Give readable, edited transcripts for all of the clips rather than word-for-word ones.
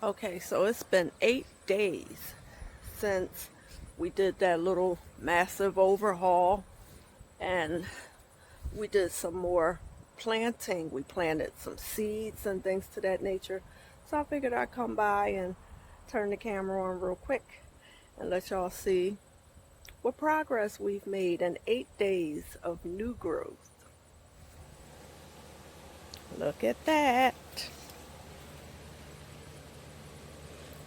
Okay, so it's been 8 days since we did that little massive overhaul, and we did some more planting. We planted some seeds and things to that nature. So I figured I'd come by and turn the camera on real quick and let y'all see what progress we've made in 8 days of new growth. Look at that.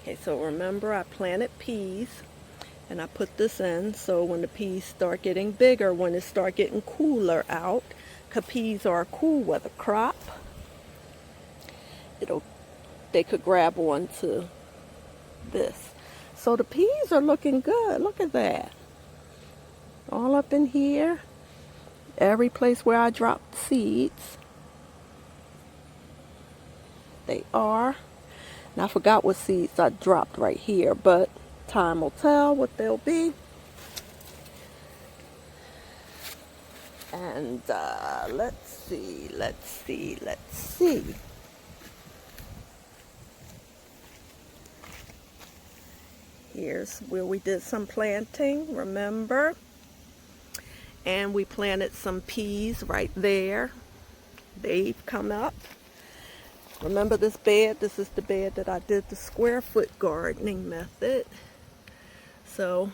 Okay, so remember I planted peas and I put this in so when the peas start getting bigger, when it start getting cooler out, because peas are a cool weather crop, it'll they could grab onto this. So the peas are looking good. Look at that. All up in here. Every place where I dropped seeds, they are. And I forgot what seeds I dropped right here, but time will tell what they'll be. And let's see. Here's where we did some planting, remember? And we planted some peas right there. They've come up. Remember this bed? This is the bed that I did the square foot gardening method. So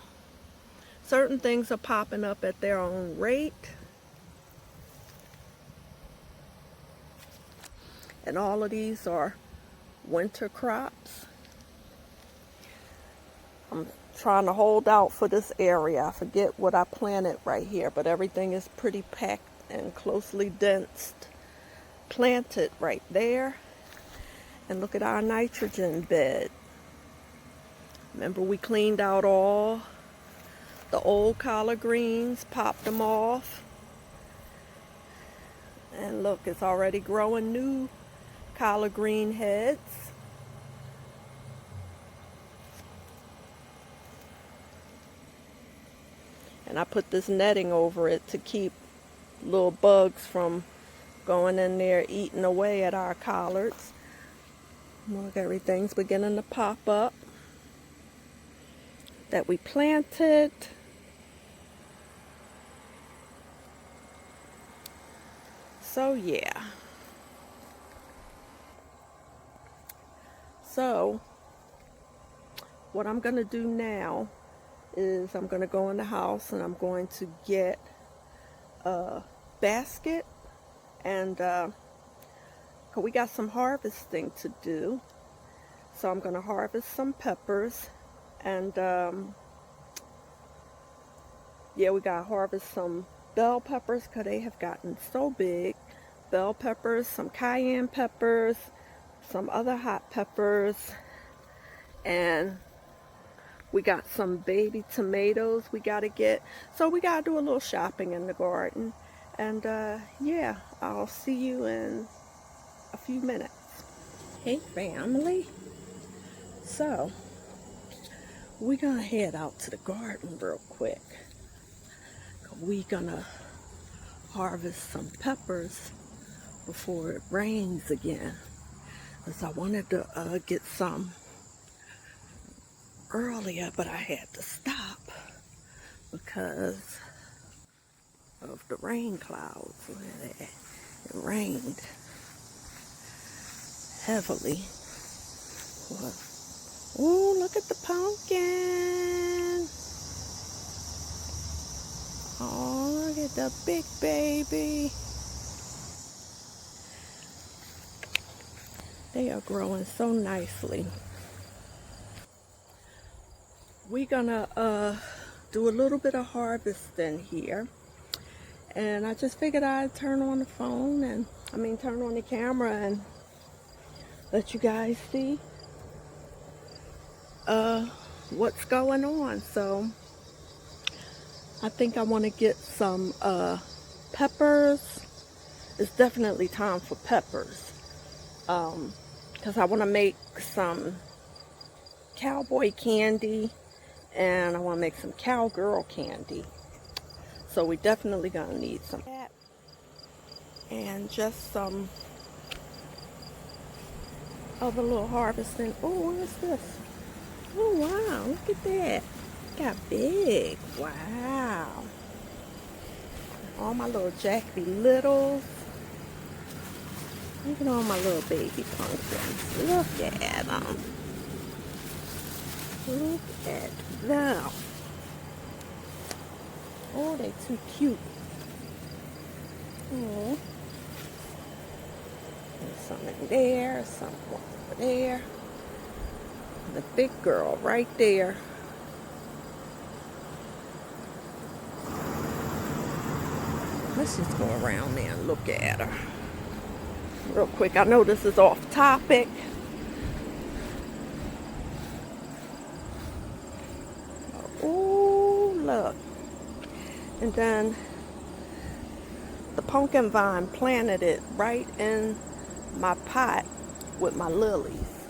certain things are popping up at their own rate. And all of these are winter crops. I'm trying to hold out for this area. I forget what I planted right here, but everything is pretty packed and closely densed. Planted right there. And look at our nitrogen bed. Remember we cleaned out all the old collard greens, popped them off. And look, it's already growing new collard green heads. And I put this netting over it to keep little bugs from going in there eating away at our collards. Look, everything's beginning to pop up that we planted. So yeah. So what I'm going to do now is I'm going to go in the house and I'm going to get a basket and we got some harvesting to do. So I'm going to harvest some peppers and yeah, we got to harvest some bell peppers because they have gotten so big. Bell peppers, some cayenne peppers, some other hot peppers, and we got some baby tomatoes we got to get. So we got to do a little shopping in the garden. And yeah, I'll see you in a few minutes. Hey family. So we're going to head out to the garden real quick. We're going to harvest some peppers before it rains again. Because I wanted to get some earlier, but I had to stop because of the rain clouds. It rained heavily. Oh, look at the pumpkin. Oh, look at the big baby. They are growing so nicely. We're gonna do a little bit of harvesting here. And I just figured I'd turn on the phone and, turn on the camera and let you guys see what's going on. So I think I want to get some peppers. It's definitely time for peppers because I want to make some cowboy candy and I want to make some cowgirl candy. So we definitely gonna need some of that and just some other little harvesting. Oh, what is this? Oh, wow, look at that. Got big. Wow. All my little Jack-be littles. Look at all my little baby pumpkins. Look at them. Look at them. Oh, they're too cute. Oh. There's some in there, some over there. The big girl right there. Let's just go around there and look at her real quick. I know this is off topic. Oh, look. And then the pumpkin vine planted it right in my pot with my lilies.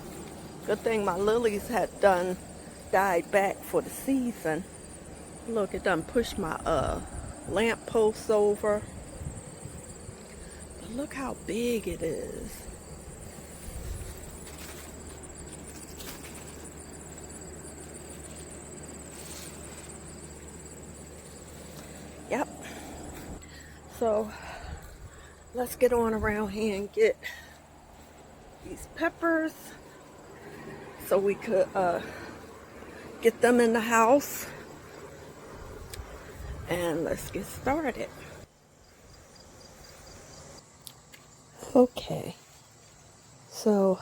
Good thing my lilies had died back for the season. Look, it done pushed my lamp post over. But look how big it is. Yep. So let's get on around here and get these peppers so we could get them in the house. And let's get started. Okay, so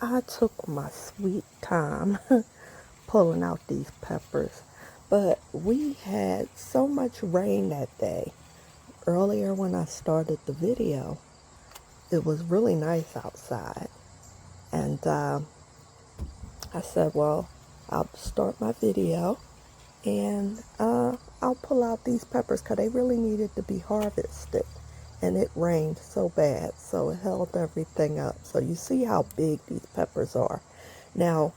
I took my sweet time pulling out these peppers, but we had so much rain that day. Earlier when I started the video, it was really nice outside, and I said, well, I'll start my video and I'll pull out these peppers because they really needed to be harvested, and it rained so bad, so it held everything up. So you see how big these peppers are. Now,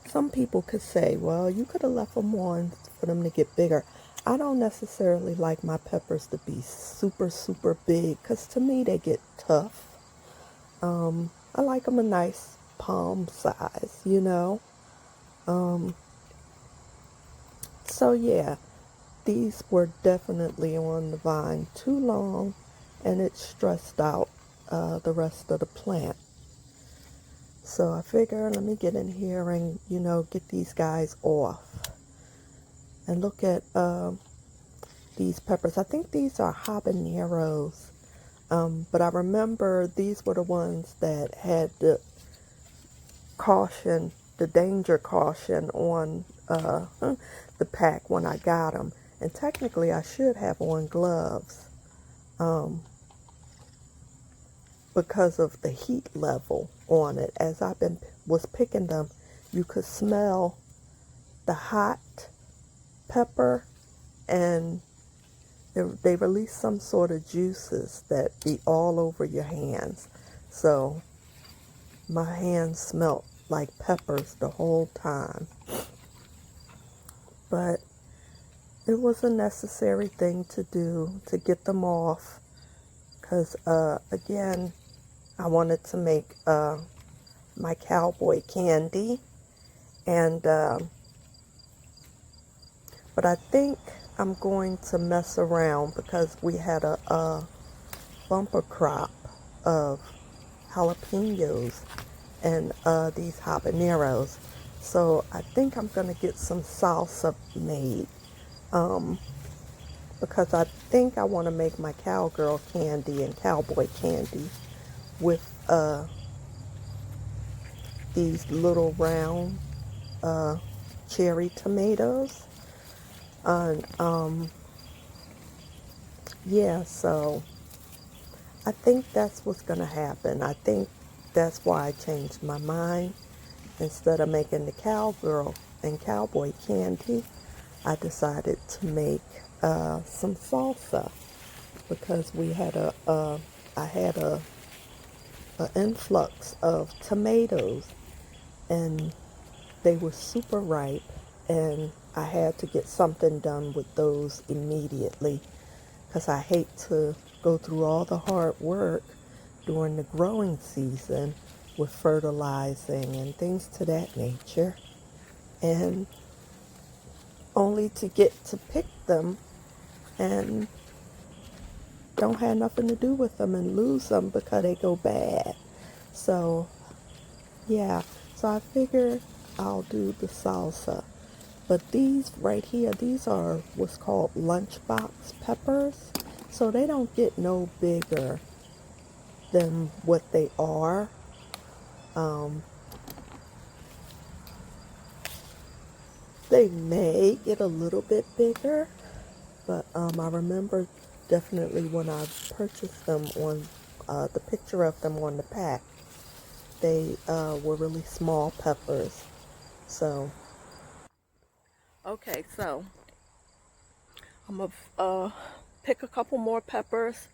some people could say, well, you could have left them on for them to get bigger. I don't necessarily like my peppers to be super, super big because to me they get tough. I like them a nice palm size, you know. So yeah, these were definitely on the vine too long, and it stressed out the rest of the plant. So I figure let me get in here and, you know, get these guys off. And look at these peppers. I think these are habaneros. But I remember these were the ones that had the caution, the danger caution on the pack when I got them. And technically I should have on gloves because of the heat level on it. As was picking them, you could smell the hot pepper, and they release some sort of juices that be all over your hands. So my hands smelled like peppers the whole time. But it was a necessary thing to do to get them off, because again, I wanted to make my cowboy candy, and but I think I'm going to mess around because we had a bumper crop of jalapenos and these habaneros. So I think I'm going to get some salsa made because I think I want to make my cowgirl candy and cowboy candy with these little round cherry tomatoes. And yeah, so I think that's what's going to happen. I think that's why I changed my mind. Instead of making the cowgirl and cowboy candy, I decided to make some salsa, because I had a influx of tomatoes, and they were super ripe, and I had to get something done with those immediately, because I hate to go through all the hard work during the growing season with fertilizing and things to that nature, and only to get to pick them and don't have nothing to do with them and lose them because they go bad. So yeah, so I figure I'll do the salsa. But these right here, these are what's called lunchbox peppers. So they don't get no bigger than what they are. Um, they may get a little bit bigger, but I remember definitely when I purchased them on the picture of them on the pack, they were really small peppers. So, Okay, so I'm going to pick a couple more peppers,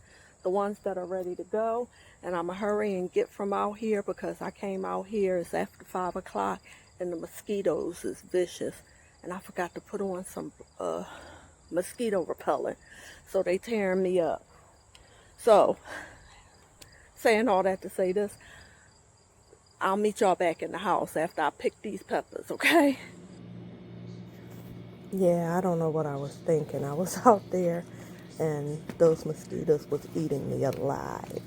the ones that are ready to go, and I'm going to hurry and get from out here because I came out here, it's after 5 o'clock, and the mosquitoes is vicious. And I forgot to put on some mosquito repellent, so they tearing me up. So, saying all that to say this, I'll meet y'all back in the house after I pick these peppers, okay? yeah, I don't know what I was thinking. I was out there and those mosquitoes was eating me alive.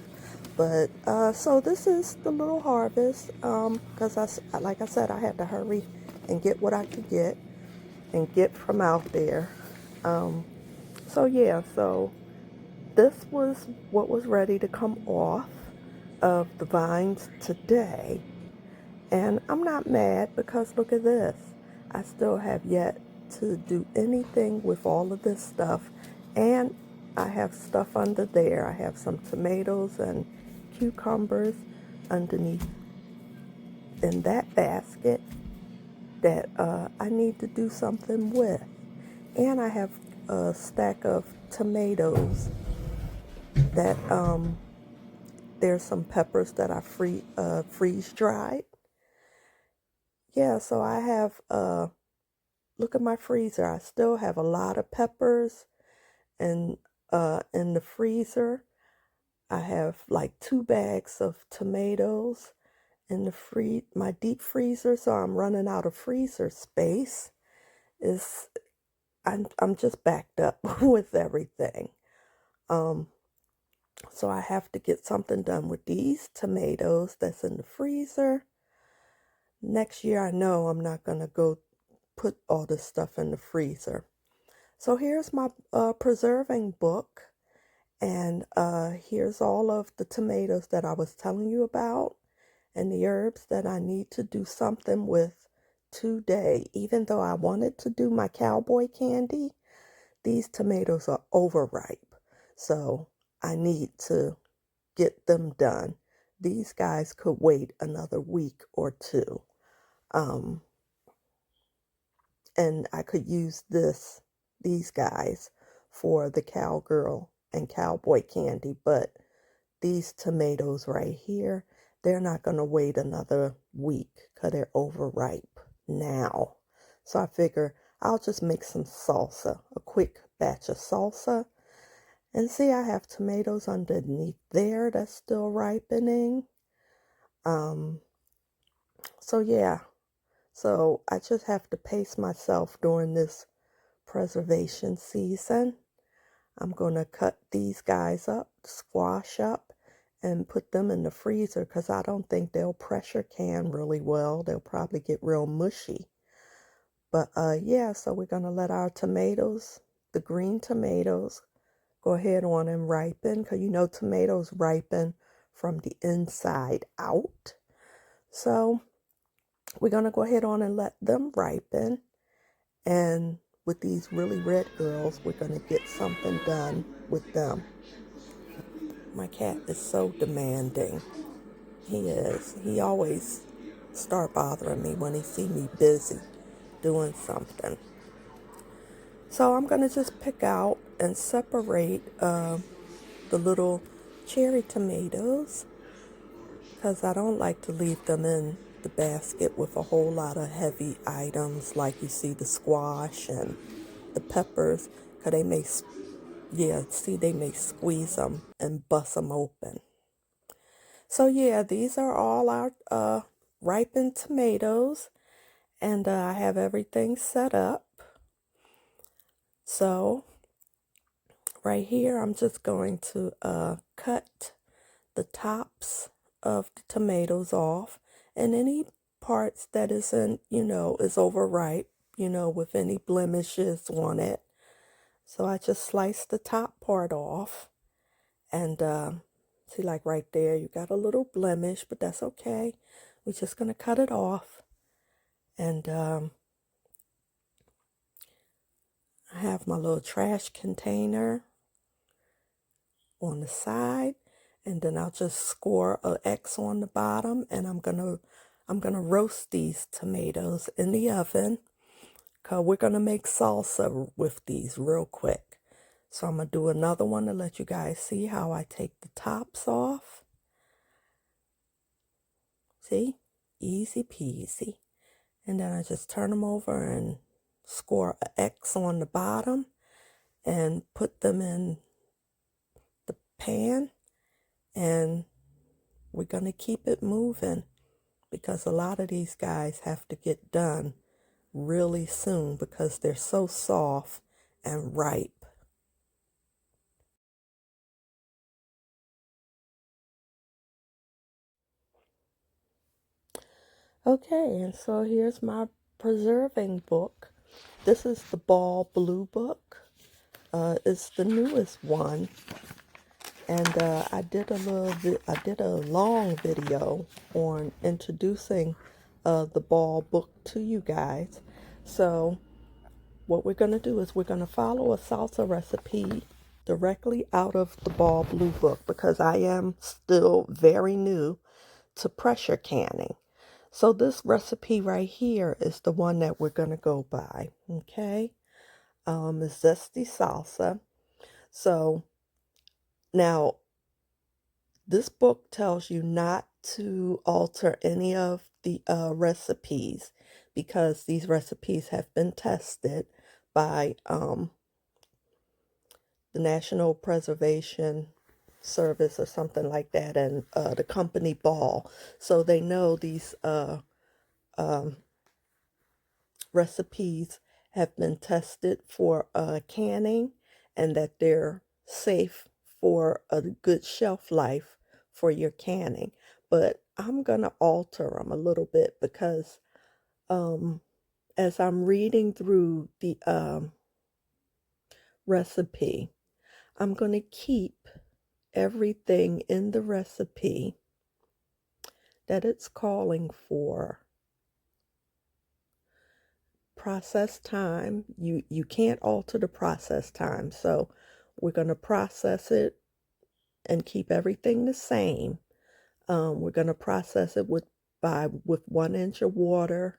But so this is the little harvest because like I said, I had to hurry and get what I could get and get from out there. Um, so yeah, so this was what was ready to come off of the vines today. And I'm not mad because look at this. I still have yet to do anything with all of this stuff. And I have stuff under there. I have some tomatoes and cucumbers underneath in that basket that I need to do something with. And I have a stack of tomatoes that there's some peppers that I freeze dried. Yeah, so I have look at my freezer. I still have a lot of peppers and in the freezer. I have like 2 bags of tomatoes in the my deep freezer, so I'm running out of freezer space. Is I'm just backed up with everything. Um, so I have to get something done with these tomatoes that's in the freezer. Next year, I know I'm not gonna go put all this stuff in the freezer. So here's my preserving book, and here's all of the tomatoes that I was telling you about, and the herbs that I need to do something with today. Even though I wanted to do my cowboy candy, these tomatoes are overripe, so I need to get them done. These guys could wait another week or two. Um, and I could use these guys for the cowgirl and cowboy candy, but these tomatoes right here, they're not going to wait another week because they're overripe now. So I figure I'll just make some salsa, a quick batch of salsa. And see, I have tomatoes underneath there that's still ripening. Um, so yeah, so I just have to pace myself during this preservation season. I'm going to cut these guys up, squash up, and put them in the freezer because I don't think they'll pressure can really well. They'll probably get real mushy. But yeah, so we're going to let our tomatoes, the green tomatoes, go ahead on and ripen because you know tomatoes ripen from the inside out. So we're going to go ahead on and let them ripen. And with these really red girls, we're going to get something done with them. My cat is so demanding. He is. He always start bothering me when he see me busy doing something. So I'm going to just pick out and separate the little cherry tomatoes because I don't like to leave them in the basket with a whole lot of heavy items like you see the squash and the peppers because they may, yeah, see, they may squeeze them and bust them open. So yeah, these are all our ripened tomatoes, and I have everything set up. So right here, I'm just going to cut the tops of the tomatoes off, and any parts that isn't, is overripe, with any blemishes on it. So I just slice the top part off, and see, like right there, you got a little blemish, but that's okay. We're just gonna cut it off, and I have my little trash container on the side, and then I'll just score a X on the bottom, and I'm gonna roast these tomatoes in the oven, cause we're gonna make salsa with these real quick. So I'm gonna do another one to let you guys see how I take the tops off. See, easy peasy. And then I just turn them over and score a X on the bottom and put them in the pan, and we're going to keep it moving because a lot of these guys have to get done really soon because they're so soft and ripe. Okay, and so here's my preserving book. This is the Ball Blue book. It's the newest one, and I did a long video on introducing the Ball book to you guys. So what we're going to do is we're going to follow a salsa recipe directly out of the Ball Blue book because I am still very new to pressure canning. So this recipe right here is the one that we're going to go by, okay? It's zesty salsa. So now this book tells you not to alter any of the recipes because these recipes have been tested by the National Preservation Service or something like that, and the company Ball. So they know these um, recipes have been tested for canning and that they're safe for a good shelf life for your canning. But I'm going to alter them a little bit because as I'm reading through the recipe, I'm going to keep everything in the recipe that it's calling for. Process time, you can't alter the process time, so we're going to process it and keep everything the same. We're going to process it with 1 inch of water.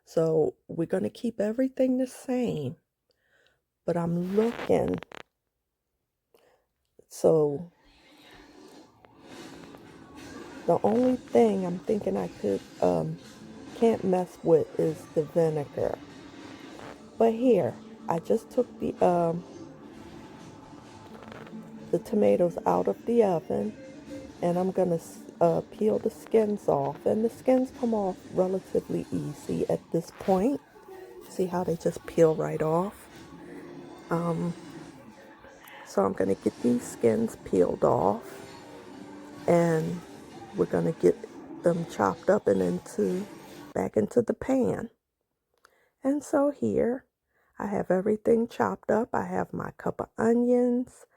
So we're going to keep everything the same, but I'm looking. So the only thing I'm thinking I can't mess with is the vinegar. But here, I just took the tomatoes out of the oven, and I'm gonna peel the skins off, and the skins come off relatively easy at this point. See how they just peel right off? So I'm gonna get these skins peeled off, and we're gonna get them chopped up and back into the pan. And so here I have everything chopped up. I have my cup of onions.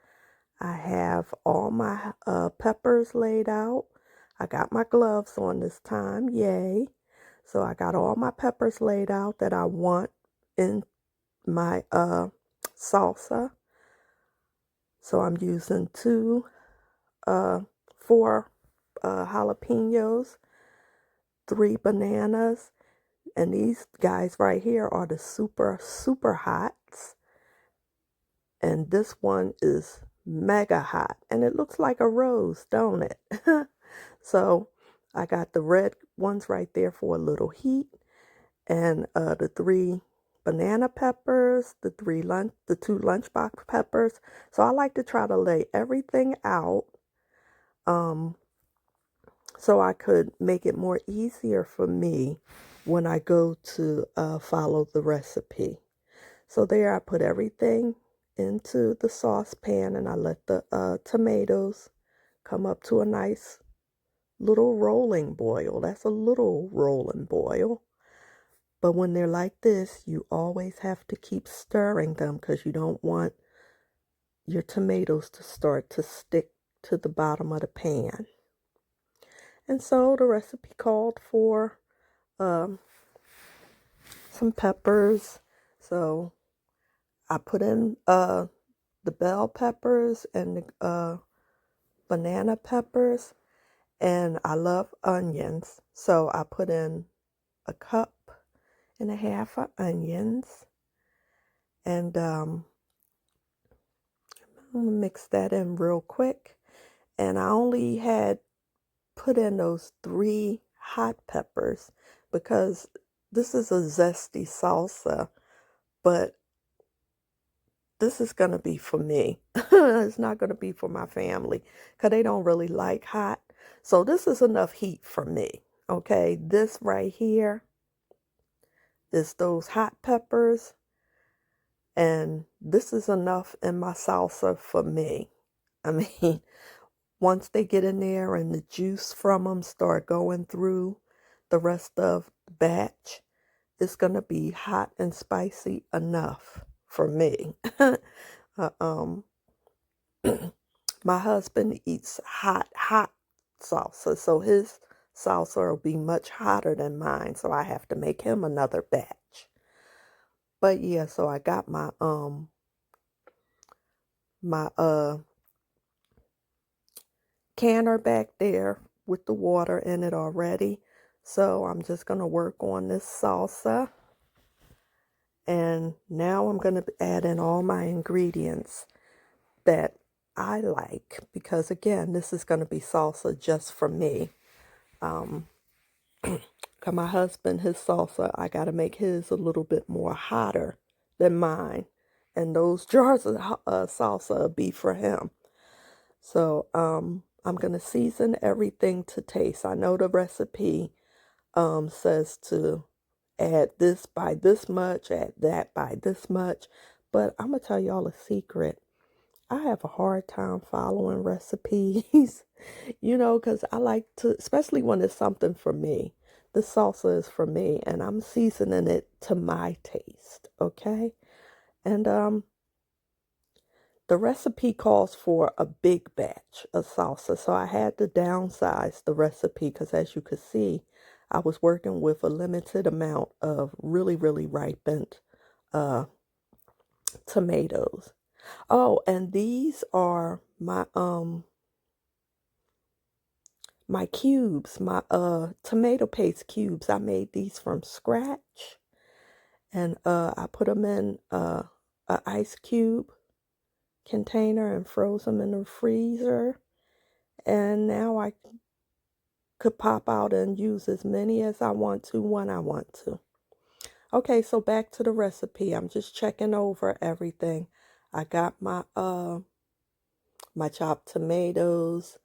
I have all my peppers laid out. I got my gloves on this time, yay. So I got all my peppers laid out that I want in my salsa. So I'm using 4 jalapenos, 3 bananas, and these guys right here are the super, super hots. And this one is mega hot, and it looks like a rose, don't it? So I got the red ones right there for a little heat, and the 3 banana peppers, the two lunchbox peppers. So I like to try to lay everything out um, so I could make it more easier for me when I go to follow the recipe. So there I put everything into the saucepan and I let the tomatoes come up to a nice little rolling boil. That's a little rolling boil. But when they're like this, you always have to keep stirring them because you don't want your tomatoes to start to stick to the bottom of the pan. And so the recipe called for um, some peppers. So I put in the bell peppers and the banana peppers. And I love onions. So I put in a cup and a half of onions. And I'm going to mix that in real quick. And I only had put in those 3 hot peppers because this is a zesty salsa, but this is going to be for me. It's not going to be for my family because they don't really like hot. So this is enough heat for me. Okay, this right here is those hot peppers, and this is enough in my salsa for me. I mean, once they get in there and the juice from them start going through the rest of the batch, it's going to be hot and spicy enough for me. uh, my husband eats hot salsa, so his salsa will be much hotter than mine, so I have to make him another batch. But yeah, so I got my canner back there with the water in it already. So I'm just going to work on this salsa. And now I'm going to add in all my ingredients that I like. Because again, this is going to be salsa just for me. Cause my husband, his salsa, I got to make his a little bit more hotter than mine. And those jars of salsa will be for him. So I'm going to season everything to taste. I know the recipe says to add this by this much, add that by this much. But I'm going to tell y'all a secret. I have a hard time following recipes, because I like to, especially when it's something for me. The salsa is for me, and I'm seasoning it to my taste, okay? And the recipe calls for a big batch of salsa, so I had to downsize the recipe because, as you could see, I was working with a limited amount of really, really ripened tomatoes. Oh, and these are my cubes, my tomato paste cubes. I made these from scratch, and I put them in a ice cube container and froze them in the freezer. And now I could pop out and use as many as I want to when I want to. Okay, so back to the recipe. I'm just checking over everything. I got my chopped tomatoes,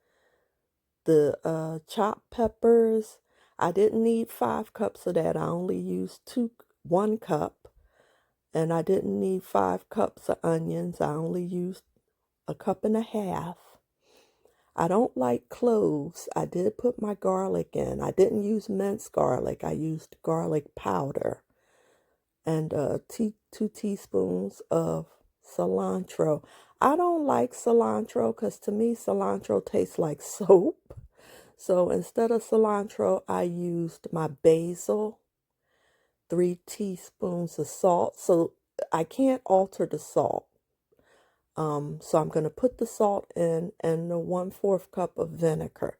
the chopped peppers. I didn't need 5 cups of that. I only used 1 cup. And I didn't need 5 cups of onions. I only used a cup and a half. I don't like cloves. I did put my garlic in. I didn't use minced garlic. I used garlic powder. And 2 teaspoons of cilantro. I don't like cilantro because to me cilantro tastes like soap. So instead of cilantro, I used my basil, 3 teaspoons of salt. So I can't alter the salt. So I'm going to put the salt in and the 1/4 cup of vinegar.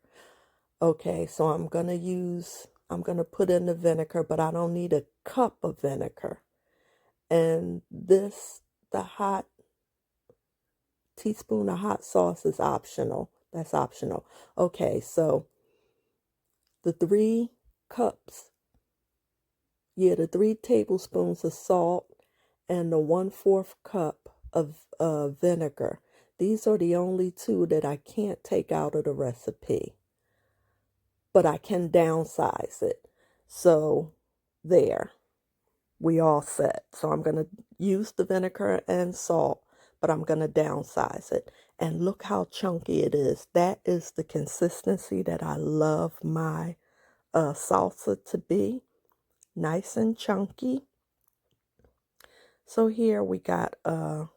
Okay, so I'm going to put in the vinegar, but I don't need a cup of vinegar. And the teaspoon of hot sauce is optional. That's optional. Okay, so the 3 cups yeah, the 3 tablespoons of salt and the 1/4 cup of vinegar. These are the only two that I can't take out of the recipe, but I can downsize it. So there, we all set. So I'm going to use the vinegar and salt, but I'm going to downsize it. And look how chunky it is. That is the consistency that I love my salsa to be. Nice and chunky. So here we got our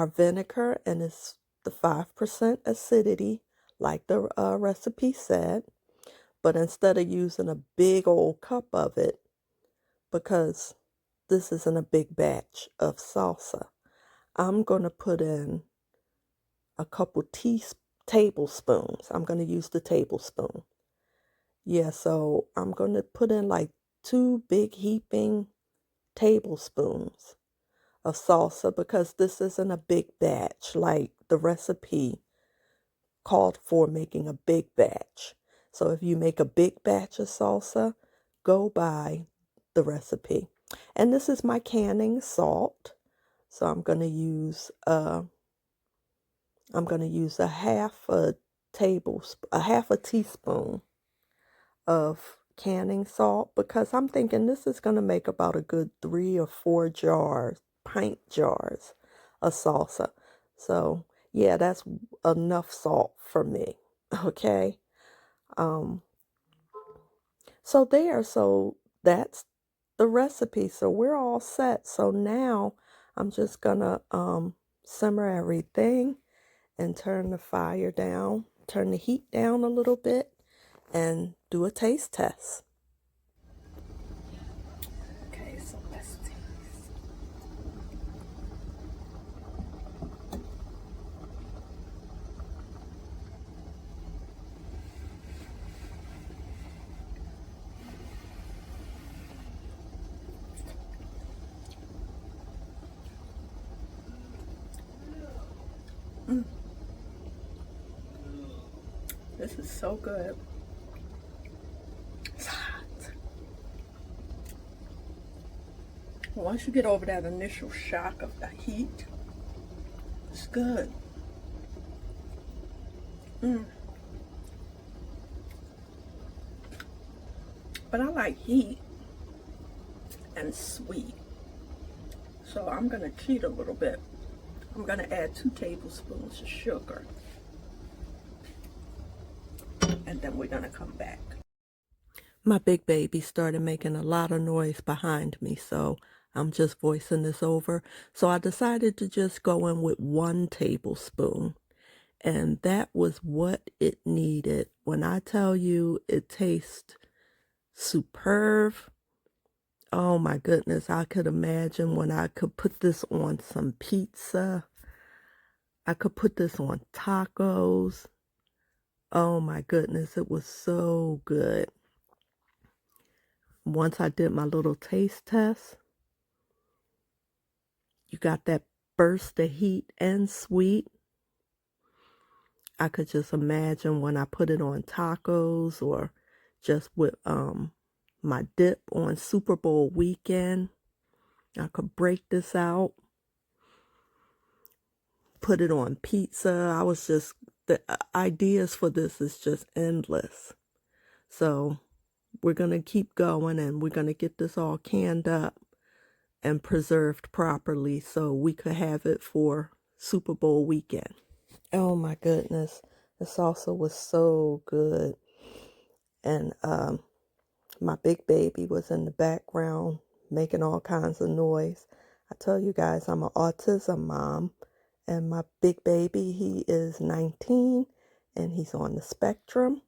vinegar, and it's the 5% acidity, like the recipe said. But instead of using a big old cup of it, because this isn't a big batch of salsa, I'm going to put in a couple tablespoons. I'm going to use the tablespoon. Yeah, so I'm going to put in like 2 big heaping tablespoons of salsa, because this isn't a big batch like the recipe called for making a big batch. So if you make a big batch of salsa, go by the recipe. And this is my canning salt. So I'm going to use a half a teaspoon of canning salt, because I'm thinking this is going to make about a good 3 or 4 pint jars of salsa. So yeah, that's enough salt for me. Okay. Um, so that's the recipe. So we're all set. So now I'm just gonna simmer everything and turn the heat down a little bit, and do a taste test. Okay, so let's taste. This is so good. It's hot. Once you get over that initial shock of the heat, it's good. But I like heat and sweet. So I'm going to cheat a little bit. I'm going to add 2 tablespoons of sugar. And then we're going to come back. My big baby started making a lot of noise behind me, so I'm just voicing this over. So I decided to just go in with 1 tablespoon. And that was what it needed. When I tell you it tastes superb, oh my goodness, I could imagine when I could put this on some pizza. I could put this on tacos. Oh my goodness, it was so good. Once I did my little taste test, you got that burst of heat and sweet. I could just imagine when I put it on tacos, or just with my dip on Super Bowl weekend. I could break this out, put it on pizza. The ideas for this is just endless. So we're going to keep going, and we're going to get this all canned up and preserved properly so we could have it for Super Bowl weekend. Oh my goodness, the salsa was so good. And my big baby was in the background making all kinds of noise. I tell you guys, I'm an autism mom, and my big baby, he is 19, and he's on the spectrum.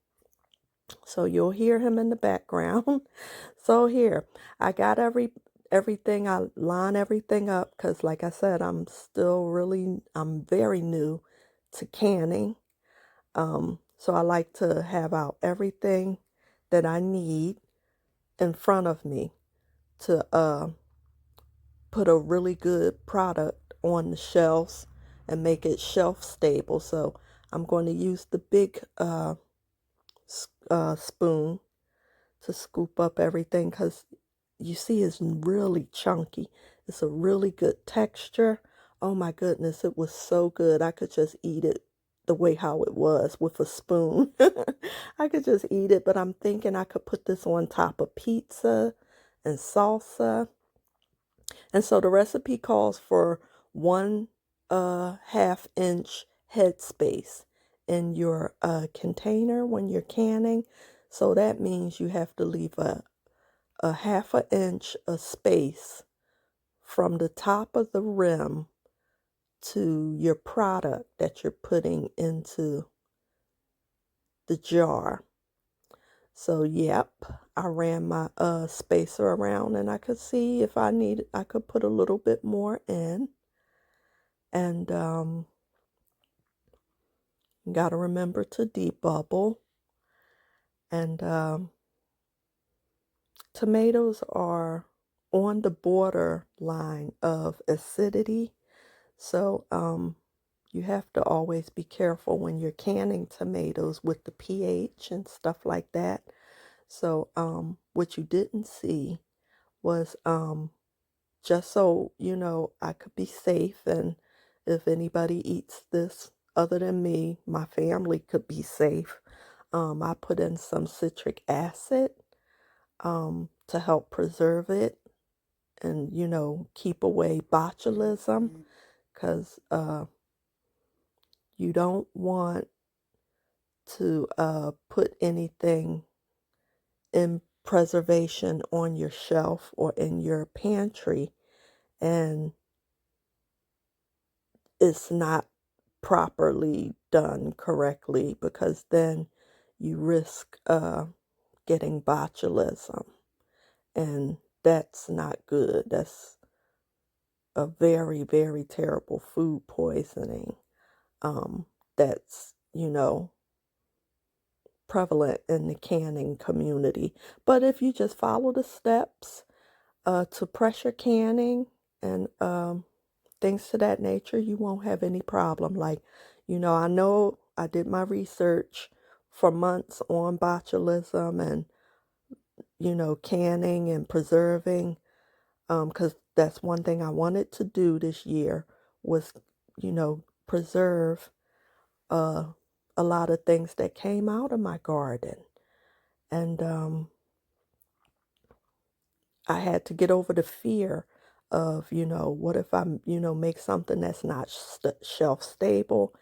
So you'll hear him in the background. So here, I got everything. I line everything up because, like I said, I'm very new to canning. So I like to have out everything that I need in front of me to put a really good product on the shelves and make it shelf stable. So I'm going to use the big spoon to scoop up everything because you see it's really chunky. It's a really good texture. Oh my goodness, it was so good. I could just eat it the way how it was with a spoon. I could just eat it, but I'm thinking I could put this on top of pizza and salsa. And so the recipe calls for 1/2 inch headspace in your container when you're canning. So that means you have to leave a 1/2 inch of space from the top of the rim to your product that you're putting into the jar. So yep, I ran my spacer around and I could see if I needed, I could put a little bit more in. And got to remember to debubble. And tomatoes are on the border line of acidity. So you have to always be careful when you're canning tomatoes with the pH and stuff like that. So what you didn't see was just so you know, I could be safe, and if anybody eats this other than me, my family could be safe. I put in some citric acid to help preserve it and, you know, keep away botulism because you don't want to put anything in preservation on your shelf or in your pantry and it's not properly done correctly because then you risk getting botulism and that's not good. That's a very, very terrible food poisoning that's, you know, prevalent in the canning community. But if you just follow the steps to pressure canning and things to that nature, you won't have any problem. Like, you know I did my research for months on botulism and, you know, canning and preserving, because that's one thing I wanted to do this year was, you know, preserve uh, a lot of things that came out of my garden. And I had to get over the fear of, you know, what if I, you know, make something that's not shelf stable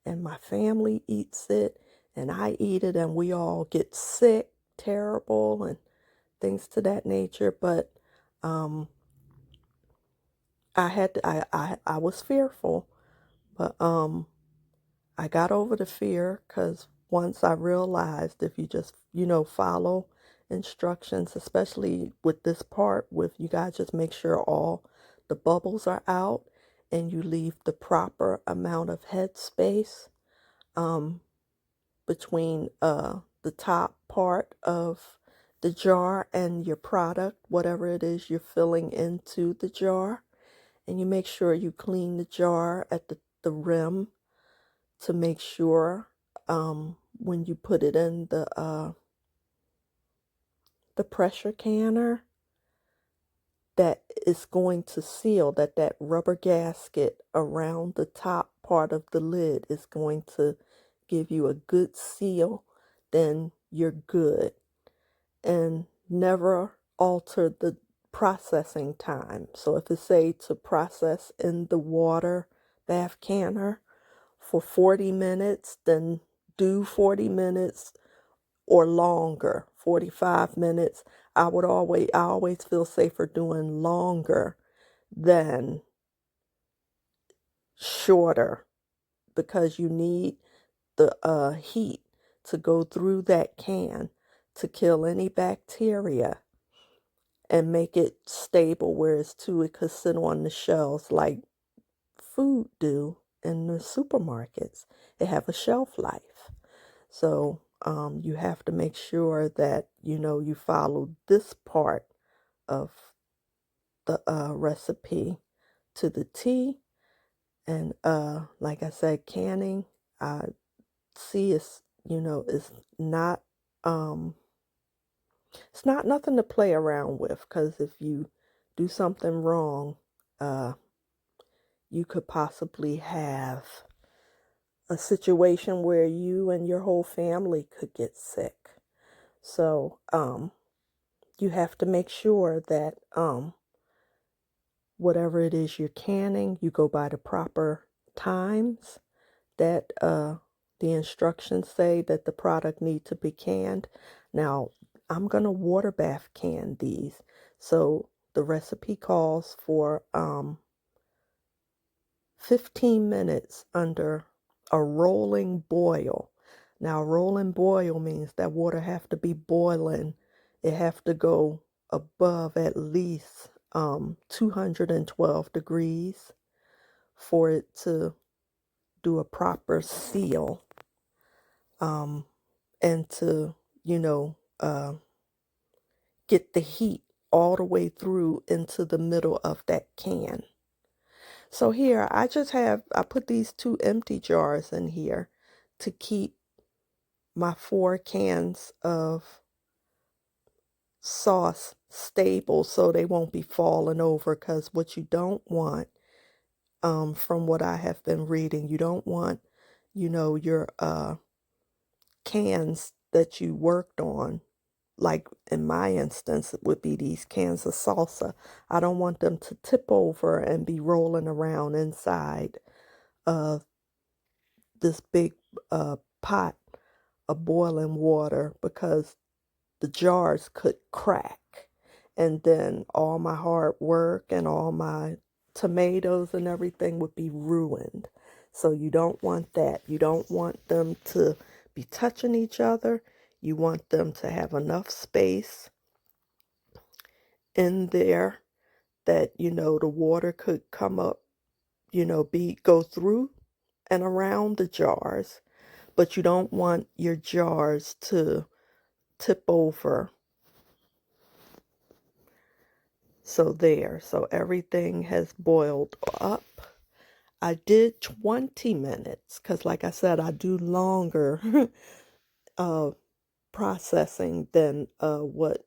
and my family eats it and I eat it and we all get sick, terrible, and things to that nature. But I had to, I was fearful, but I got over the fear because once I realized if you just, you know, follow instructions, especially with this part, with you guys just make sure all the bubbles are out and you leave the proper amount of head space between the top part of the jar and your product, whatever it is you're filling into the jar. And you make sure you clean the jar at the rim to make sure when you put it in the pressure canner that it's going to seal, that that rubber gasket around the top part of the lid is going to give you a good seal, then you're good. And never alter the processing time. So if it say to process in the water bath canner for 40 minutes, then do 40 minutes or longer, 45 minutes. I always feel safer doing longer than shorter because you need the heat to go through that can to kill any bacteria and make it stable, whereas too it could sit on the shelves like food do in the supermarkets. It have a shelf life. So you have to make sure that, you know, you follow this part of the recipe to the T. And like I said, canning, I see is, you know, is not It's not nothing to play around with, because if you do something wrong, you could possibly have a situation where you and your whole family could get sick. So, you have to make sure that whatever it is you're canning, you go by the proper times that the instructions say that the product needs to be canned. Now, I'm going to water bath can these. So the recipe calls for 15 minutes under a rolling boil. Now, rolling boil means that water have to be boiling. It have to go above at least 212 degrees for it to do a proper seal, and to, you know, get the heat all the way through into the middle of that can. So here, I put these 2 empty jars in here to keep my 4 cans of sauce stable so they won't be falling over, because what you don't want, from what I have been reading, you don't want, your cans that you worked on, like in my instance, it would be these cans of salsa. I don't want them to tip over and be rolling around inside of this big pot of boiling water, because the jars could crack. And then all my hard work and all my tomatoes and everything would be ruined. So you don't want that. You don't want them to be touching each other. You want them to have enough space in there that, the water could come up, go through and around the jars. But you don't want your jars to tip over. So everything has boiled up. I did 20 minutes because, like I said, I do longer processing than what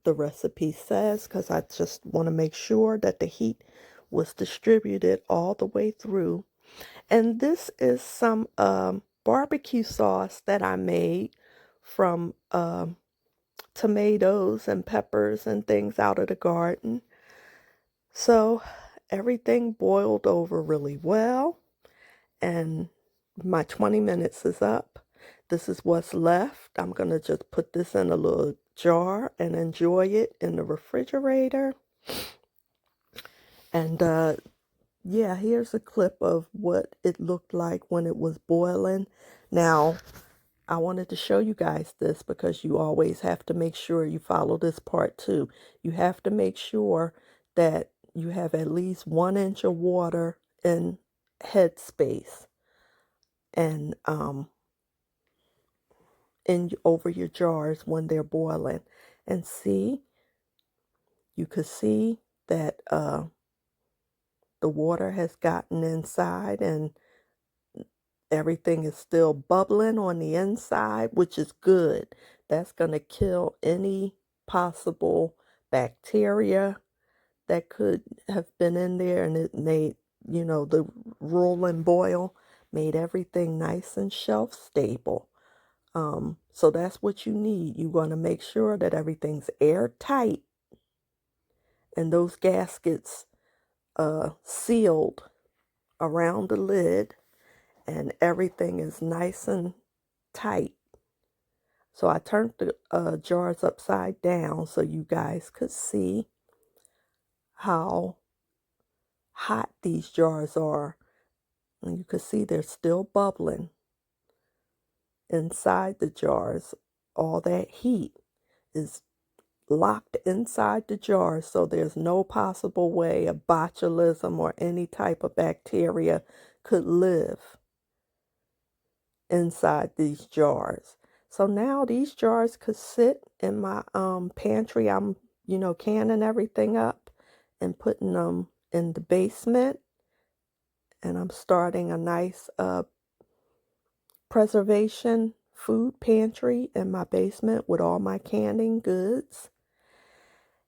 the recipe says, because I just want to make sure that the heat was distributed all the way through. And this is some barbecue sauce that I made from tomatoes and peppers and things out of the garden. So everything boiled over really well, and my 20 minutes is up. This is what's left. I'm going to just put this in a little jar and enjoy it in the refrigerator. And yeah, here's a clip of what it looked like when it was boiling. Now, I wanted to show you guys this because you always have to make sure you follow this part too. You have to make sure that you have at least 1 inch of water in head space and in over your jars when they're boiling. And see, you could see that the water has gotten inside and everything is still bubbling on the inside, which is good. That's going to kill any possible bacteria that could have been in there, and it made, the roll and boil made everything nice and shelf stable. So that's what you need. You want to make sure that everything's airtight and those gaskets sealed around the lid, and everything is nice and tight. So I turned the jars upside down so you guys could see how hot these jars are. And you can see they're still bubbling inside the jars. All that heat is locked inside the jars, so there's no possible way a botulism or any type of bacteria could live inside these jars. So now these jars could sit in my pantry. I'm, canning everything up and putting them in the basement. And I'm starting a nice preservation food pantry in my basement with all my canning goods.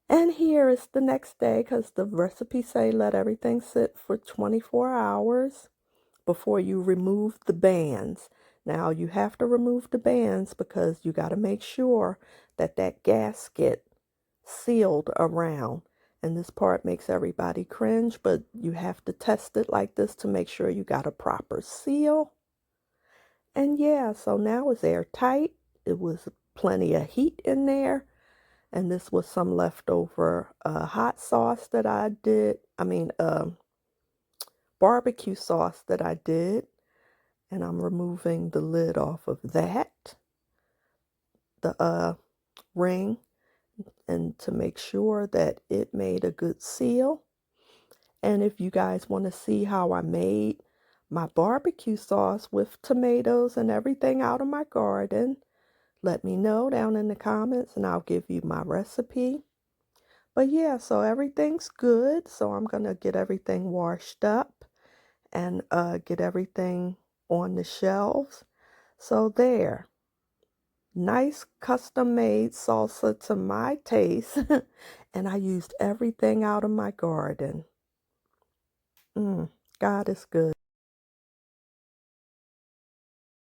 And here is the next day because the recipe say let everything sit for 24 hours before you remove the bands. Now you have to remove the bands because you got to make sure that that gasket sealed around. And this part makes everybody cringe, but you have to test it like this to make sure you got a proper seal. And yeah, so now it's airtight. It was plenty of heat in there. And this was some leftover hot sauce that I did. Barbecue sauce that I did. And I'm removing the lid off of that, the ring, and to make sure that it made a good seal. And if you guys want to see how I made my barbecue sauce with tomatoes and everything out of my garden, let me know down in the comments and I'll give you my recipe. But yeah, so everything's good. So I'm going to get everything washed up and get everything on the shelves. So there. Nice custom made salsa to my taste. And I used everything out of my garden. God is good.